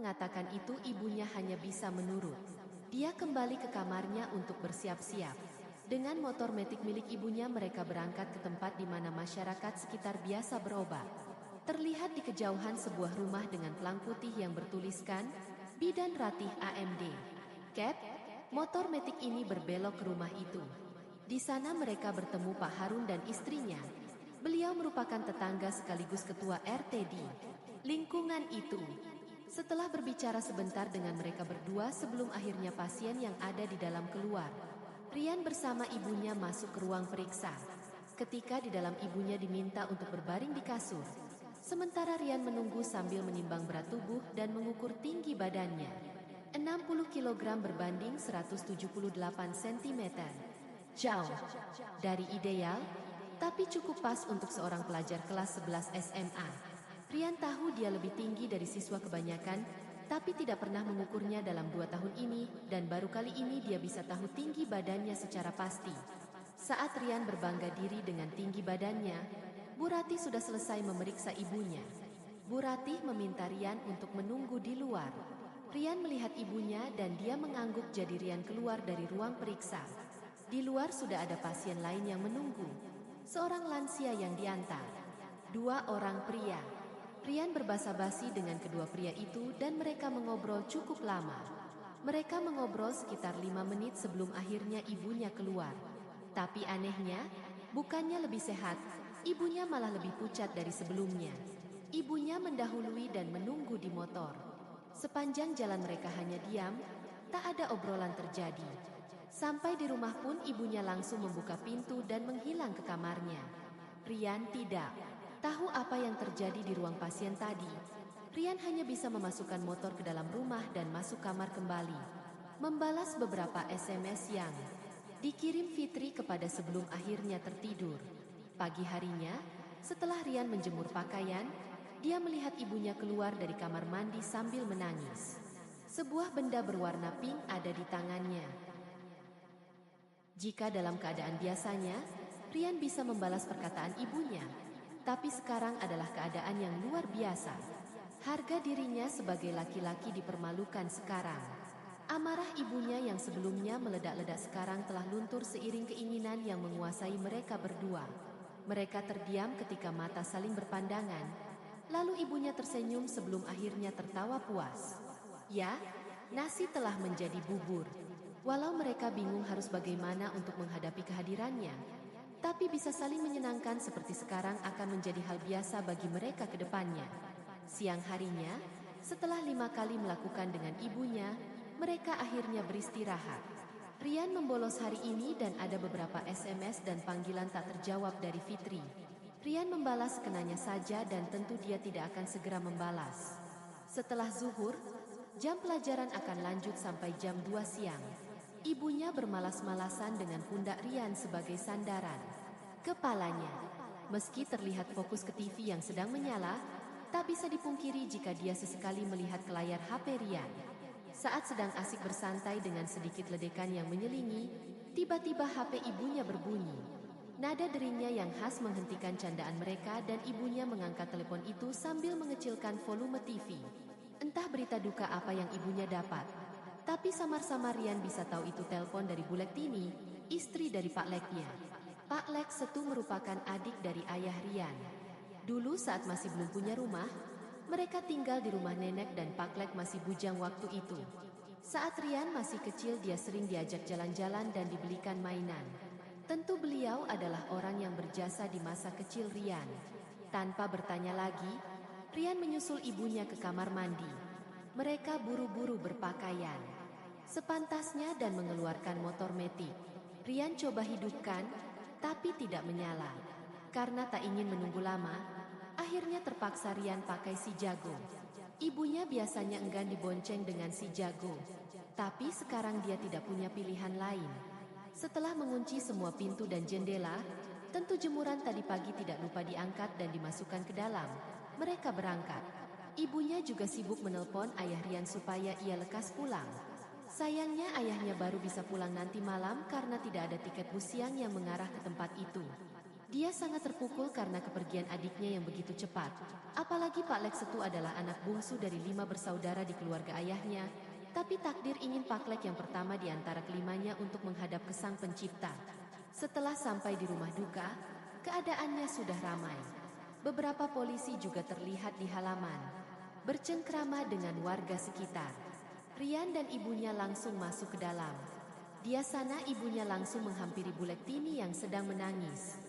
mengatakan itu ibunya hanya bisa menurut. Dia kembali ke kamarnya untuk bersiap-siap. Dengan motor metik milik ibunya mereka berangkat ke tempat di mana masyarakat sekitar biasa berobat. Terlihat di kejauhan sebuah rumah dengan pelang putih yang bertuliskan, Bidan Ratih AMD. Cap, motor metik ini berbelok ke rumah itu. Di sana mereka bertemu Pak Harun dan istrinya. Beliau merupakan tetangga sekaligus ketua RT di lingkungan itu. Setelah berbicara sebentar dengan mereka berdua sebelum akhirnya pasien yang ada di dalam keluar, Rian bersama ibunya masuk ke ruang periksa. Ketika di dalam ibunya diminta untuk berbaring di kasur. Sementara Rian menunggu sambil menimbang berat tubuh dan mengukur tinggi badannya. 60 kg berbanding 178 cm. Jauh dari ideal, tapi cukup pas untuk seorang pelajar kelas 11 SMA. Rian tahu dia lebih tinggi dari siswa kebanyakan, tapi tidak pernah mengukurnya dalam 2 tahun ini, dan baru kali ini dia bisa tahu tinggi badannya secara pasti. Saat Rian berbangga diri dengan tinggi badannya, Bu Ratih sudah selesai memeriksa ibunya. Bu Ratih meminta Rian untuk menunggu di luar. Rian melihat ibunya dan dia mengangguk jadi Rian keluar dari ruang periksa. Di luar sudah ada pasien lain yang menunggu. Seorang lansia yang diantar. 2 orang pria. Rian berbasa-basi dengan kedua pria itu dan mereka mengobrol cukup lama. Mereka mengobrol sekitar 5 menit sebelum akhirnya ibunya keluar. Tapi anehnya, bukannya lebih sehat, ibunya malah lebih pucat dari sebelumnya. Ibunya mendahului dan menunggu di motor. Sepanjang jalan mereka hanya diam, tak ada obrolan terjadi. Sampai di rumah pun ibunya langsung membuka pintu dan menghilang ke kamarnya. Rian tidak tahu apa yang terjadi di ruang pasien tadi. Rian hanya bisa memasukkan motor ke dalam rumah dan masuk kamar kembali. Membalas beberapa SMS yang dikirim Fitri kepada sebelum akhirnya tertidur. Pagi harinya, setelah Rian menjemur pakaian, dia melihat ibunya keluar dari kamar mandi sambil menangis. Sebuah benda berwarna pink ada di tangannya. Jika dalam keadaan biasanya, Rian bisa membalas perkataan ibunya, tapi sekarang adalah keadaan yang luar biasa. Harga dirinya sebagai laki-laki dipermalukan sekarang. Amarah ibunya yang sebelumnya meledak-ledak sekarang telah luntur seiring keinginan yang menguasai mereka berdua. Mereka terdiam ketika mata saling berpandangan, lalu ibunya tersenyum sebelum akhirnya tertawa puas. Ya, nasi telah menjadi bubur. Walau mereka bingung harus bagaimana untuk menghadapi kehadirannya, tapi bisa saling menyenangkan seperti sekarang akan menjadi hal biasa bagi mereka ke depannya. Siang harinya, setelah 5 kali melakukan dengan ibunya, mereka akhirnya beristirahat. Rian membolos hari ini dan ada beberapa SMS dan panggilan tak terjawab dari Fitri. Rian membalas sekenanya saja dan tentu dia tidak akan segera membalas. Setelah zuhur, jam pelajaran akan lanjut sampai jam 2 siang. Ibunya bermalas-malasan dengan pundak Rian sebagai sandaran kepalanya. Meski terlihat fokus ke TV yang sedang menyala, tak bisa dipungkiri jika dia sesekali melihat ke layar HP Rian. Saat sedang asik bersantai dengan sedikit ledekan yang menyelingi, tiba-tiba HP ibunya berbunyi. Nada deringnya yang khas menghentikan candaan mereka dan ibunya mengangkat telepon itu sambil mengecilkan volume TV. Entah berita duka apa yang ibunya dapat. Tapi samar-samar Rian bisa tahu itu telepon dari Bu Lektini, istri dari Pak Leknya. Pak Lek Setu merupakan adik dari ayah Rian. Dulu saat masih belum punya rumah, mereka tinggal di rumah nenek dan Pak Lek masih bujang waktu itu. Saat Rian masih kecil dia sering diajak jalan-jalan dan dibelikan mainan. Tentu beliau adalah orang yang berjasa di masa kecil Rian. Tanpa bertanya lagi, Rian menyusul ibunya ke kamar mandi. Mereka buru-buru berpakaian sepantasnya dan mengeluarkan motor metik. Rian coba hidupkan, tapi tidak menyala. Karena tak ingin menunggu lama, akhirnya terpaksa Rian pakai si jago. Ibunya biasanya enggan dibonceng dengan si jago, tapi sekarang dia tidak punya pilihan lain. Setelah mengunci semua pintu dan jendela, tentu jemuran tadi pagi tidak lupa diangkat dan dimasukkan ke dalam. Mereka berangkat. Ibunya juga sibuk menelpon ayah Rian supaya ia lekas pulang. Sayangnya ayahnya baru bisa pulang nanti malam karena tidak ada tiket bus siang yang mengarah ke tempat itu. Dia sangat terpukul karena kepergian adiknya yang begitu cepat. Apalagi Pak Lek Setu adalah anak bungsu dari 5 bersaudara di keluarga ayahnya. Tapi takdir ingin Pak Lek yang pertama di antara kelimanya untuk menghadap ke Sang Pencipta. Setelah sampai di rumah duka, keadaannya sudah ramai. Beberapa polisi juga terlihat di halaman, bercengkrama dengan warga sekitar. Rian dan ibunya langsung masuk ke dalam. Di sana ibunya langsung menghampiri Bulektini yang sedang menangis.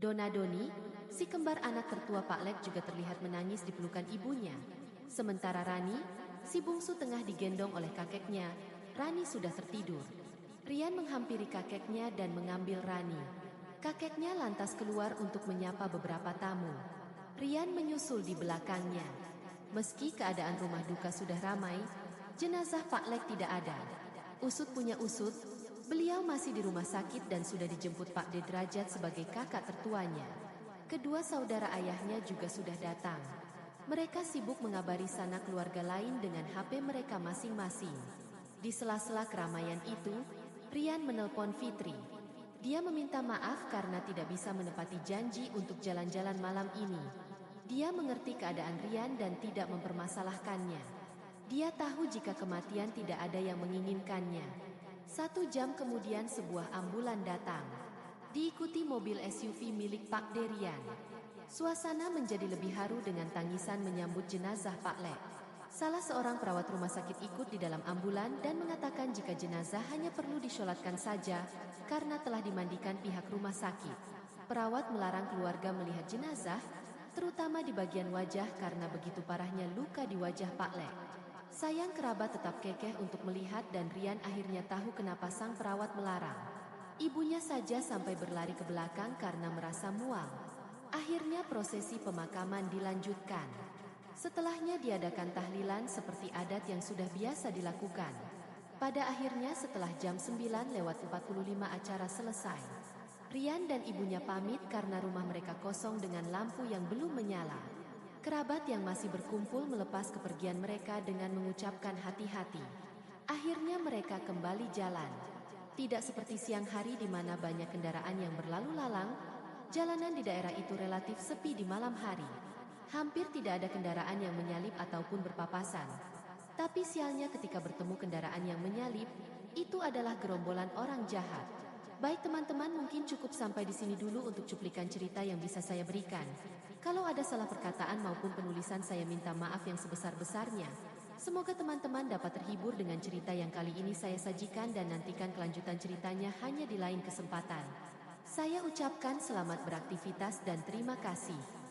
Donadoni, si kembar anak tertua Pak Lek juga terlihat menangis di pelukan ibunya. Sementara Rani, si bungsu tengah digendong oleh kakeknya. Rani sudah tertidur. Rian menghampiri kakeknya dan mengambil Rani. Kakeknya lantas keluar untuk menyapa beberapa tamu. Rian menyusul di belakangnya. Meski keadaan rumah duka sudah ramai, jenazah Pak Lek tidak ada. Usut punya usut, beliau masih di rumah sakit dan sudah dijemput Pak D. Derajat sebagai kakak tertuanya. Kedua saudara ayahnya juga sudah datang. Mereka sibuk mengabari sanak keluarga lain dengan HP mereka masing-masing. Di sela-sela keramaian itu, Rian menelpon Fitri. Dia meminta maaf karena tidak bisa menepati janji untuk jalan-jalan malam ini. Dia mengerti keadaan Rian dan tidak mempermasalahkannya. Dia tahu jika kematian tidak ada yang menginginkannya. 1 jam kemudian sebuah ambulan datang. Diikuti mobil SUV milik Pak Derian. Suasana menjadi lebih haru dengan tangisan menyambut jenazah Pak Lek. Salah seorang perawat rumah sakit ikut di dalam ambulan dan mengatakan jika jenazah hanya perlu disolatkan saja karena telah dimandikan pihak rumah sakit. Perawat melarang keluarga melihat jenazah, terutama di bagian wajah karena begitu parahnya luka di wajah Pak Lek. Sayang kerabat tetap kekeh untuk melihat dan Rian akhirnya tahu kenapa sang perawat melarang. Ibunya saja sampai berlari ke belakang karena merasa mual. Akhirnya prosesi pemakaman dilanjutkan. Setelahnya diadakan tahlilan seperti adat yang sudah biasa dilakukan. Pada akhirnya setelah jam 9:45 acara selesai. Rian dan ibunya pamit karena rumah mereka kosong dengan lampu yang belum menyala. Kerabat yang masih berkumpul melepas kepergian mereka dengan mengucapkan hati-hati. Akhirnya mereka kembali jalan. Tidak seperti siang hari di mana banyak kendaraan yang berlalu lalang, jalanan di daerah itu relatif sepi di malam hari. Hampir tidak ada kendaraan yang menyalip ataupun berpapasan. Tapi sialnya ketika bertemu kendaraan yang menyalip, itu adalah gerombolan orang jahat. Baik teman-teman, mungkin cukup sampai di sini dulu untuk cuplikan cerita yang bisa saya berikan. Kalau ada salah perkataan maupun penulisan saya minta maaf yang sebesar-besarnya. Semoga teman-teman dapat terhibur dengan cerita yang kali ini saya sajikan dan nantikan kelanjutan ceritanya hanya di lain kesempatan. Saya ucapkan selamat beraktivitas dan terima kasih.